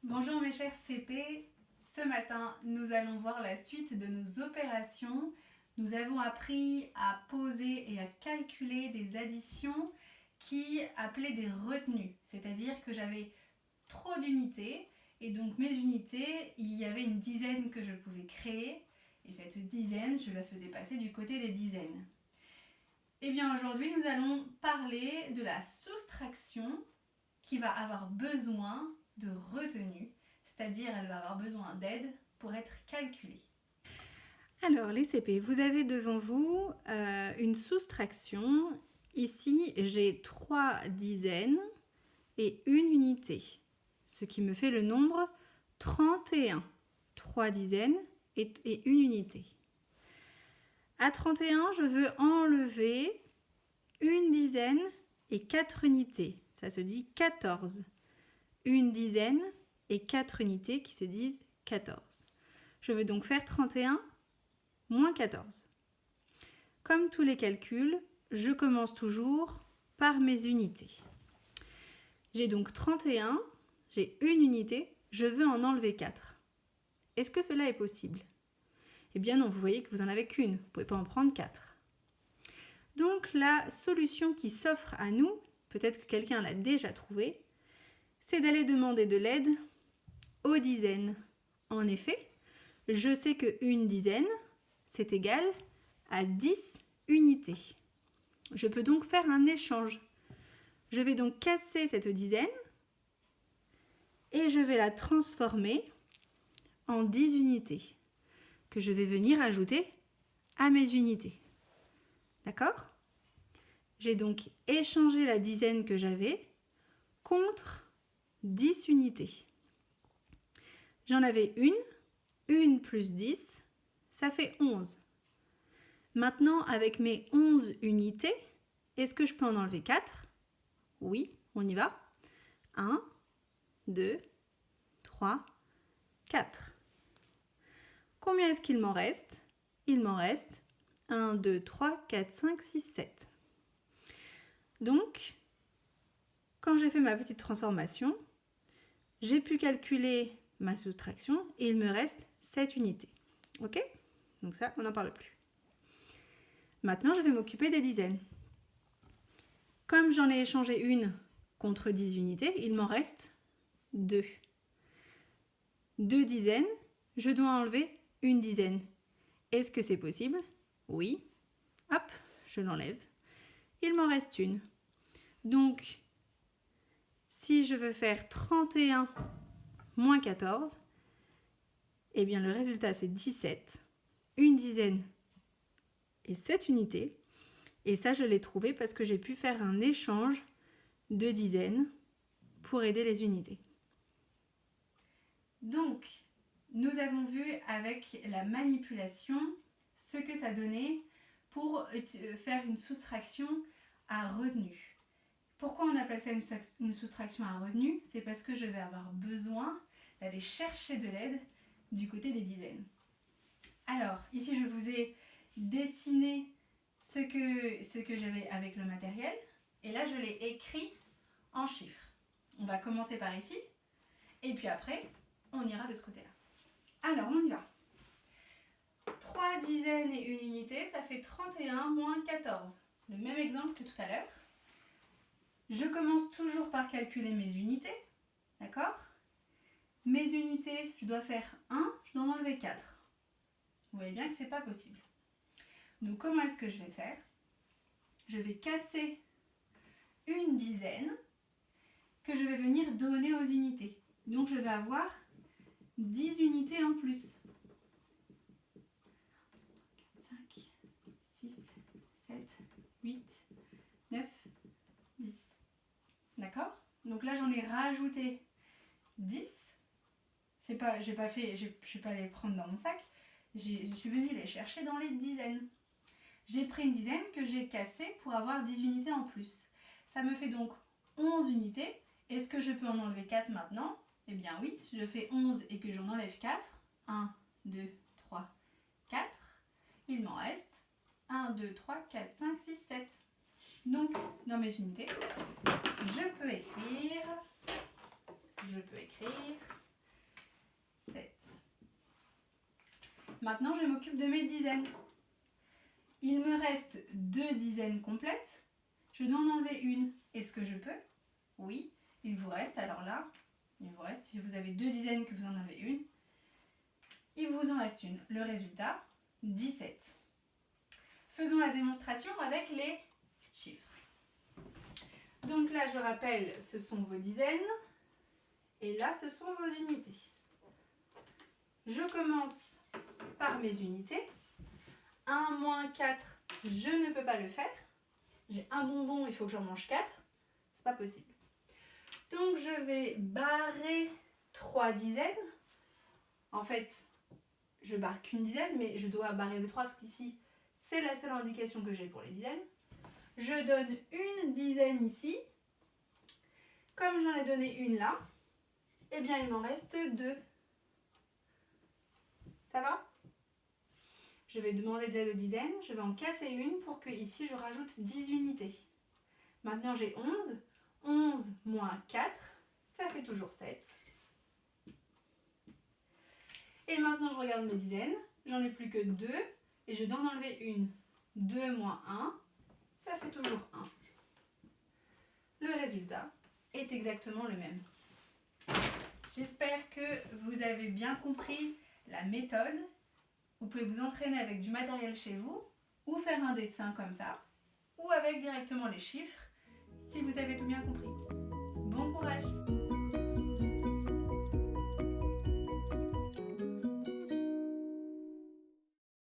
Bonjour mes chers CP, ce matin nous allons voir la suite de nos opérations. Nous avons appris à poser et à calculer des additions qui appelaient des retenues, c'est-à-dire que j'avais trop d'unités et donc mes unités, il y avait une dizaine que je pouvais créer et cette dizaine, je la faisais passer du côté des dizaines. Et bien aujourd'hui nous allons parler de la soustraction qui va avoir besoin de retenue, c'est-à-dire elle va avoir besoin d'aide pour être calculée. Alors les CP, vous avez devant vous une soustraction. Ici j'ai 3 dizaines et une unité, ce qui me fait le nombre 31. 3 dizaines et une unité. À 31, je veux enlever une dizaine et 4 unités. Ça se dit 14. Une dizaine et 4 unités qui se disent 14. Je veux donc faire 31 moins 14. Comme tous les calculs, je commence toujours par mes unités. J'ai donc 31, j'ai une unité, je veux en enlever 4. Est-ce que cela est possible? Eh bien non, vous voyez que vous n'en avez qu'une, vous ne pouvez pas en prendre 4. Donc la solution qui s'offre à nous, peut-être que quelqu'un l'a déjà trouvée, c'est d'aller demander de l'aide aux dizaines. En effet, je sais qu'une dizaine, c'est égal à 10 unités. Je peux donc faire un échange. Je vais donc casser cette dizaine et je vais la transformer en 10 unités que je vais venir ajouter à mes unités. D'accord? J'ai donc échangé la dizaine que j'avais contre 10 unités. J'en avais une plus 10, ça fait 11. Maintenant, avec mes 11 unités, est-ce que je peux en enlever 4? Oui, on y va. 1, 2, 3, 4. Combien est-ce qu'il m'en reste? Il m'en reste 1, 2, 3, 4, 5, 6, 7. Donc, quand j'ai fait ma petite transformation, j'ai pu calculer ma soustraction et il me reste 7 unités. Ok? Donc ça, on n'en parle plus. Maintenant, je vais m'occuper des dizaines. Comme j'en ai échangé une contre 10 unités, il m'en reste 2. 2 dizaines, je dois enlever une dizaine. Est-ce que c'est possible? Oui. Hop, je l'enlève. Il m'en reste une. Donc, si je veux faire 31 moins 14, eh bien le résultat c'est 17. Une dizaine et 7 unités. Et ça, je l'ai trouvé parce que j'ai pu faire un échange de dizaines pour aider les unités. Donc, nous avons vu avec la manipulation ce que ça donnait pour faire une soustraction à retenue. Pourquoi on appelle ça une soustraction à retenue? C'est parce que je vais avoir besoin d'aller chercher de l'aide du côté des dizaines. Alors, ici je vous ai dessiné ce que j'avais avec le matériel et là je l'ai écrit en chiffres. On va commencer par ici et puis après on ira de ce côté-là. Alors on y va. 3 dizaines et une unité, ça fait 31 moins 14. Le même exemple que tout à l'heure. Je commence toujours par calculer mes unités, d'accord? Mes unités, je dois faire 1, je dois en enlever 4. Vous voyez bien que ce n'est pas possible. Donc comment est-ce que je vais faire? Je vais casser une dizaine que je vais venir donner aux unités. Donc je vais avoir 10 unités en plus. 5, 6, 7, 8, 9, 10. D'accord? Donc là j'en ai rajouté 10. Je suis pas allée les prendre dans mon sac. Je suis venue les chercher dans les dizaines. J'ai pris une dizaine que j'ai cassée pour avoir 10 unités en plus. Ça me fait donc 11 unités. Est-ce que je peux en enlever 4 maintenant? Eh bien oui, si je fais 11 et que j'en enlève 4, 1, 2, 3, 4, il m'en reste 1, 2, 3, 4, 5, 6, 7. Donc, dans mes unités, je peux écrire 7. Maintenant, je m'occupe de mes dizaines. Il me reste 2 dizaines complètes. Je dois en enlever une. Est-ce que je peux? Oui, il vous reste, alors là, il vous reste, si vous avez 2 dizaines que vous en avez une, il vous en reste une. Le résultat, 17. Faisons la démonstration avec les chiffres. Donc là, je rappelle, ce sont vos dizaines et là, ce sont vos unités. Je commence par mes unités. 1 moins 4, je ne peux pas le faire. J'ai un bonbon, il faut que j'en mange 4. C'est pas possible. Donc, je vais barrer 3 dizaines. En fait, je barre qu'une dizaine, mais je dois barrer le 3 parce qu'ici, c'est la seule indication que j'ai pour les dizaines. Je donne une dizaine ici. Comme j'en ai donné une là, eh bien, il m'en reste 2. Ça va? Je vais demander de l'aide aux dizaines. Je vais en casser une pour que ici, je rajoute 10 unités. Maintenant, j'ai 11. 11 moins 4, ça fait toujours 7. Et maintenant, je regarde mes dizaines. J'en ai plus que 2 et je dois en enlever une. 2 moins 1, ça fait toujours 1. Le résultat est exactement le même. J'espère que vous avez bien compris la méthode. Vous pouvez vous entraîner avec du matériel chez vous ou faire un dessin comme ça ou avec directement les chiffres si vous avez tout bien compris. Bon courage!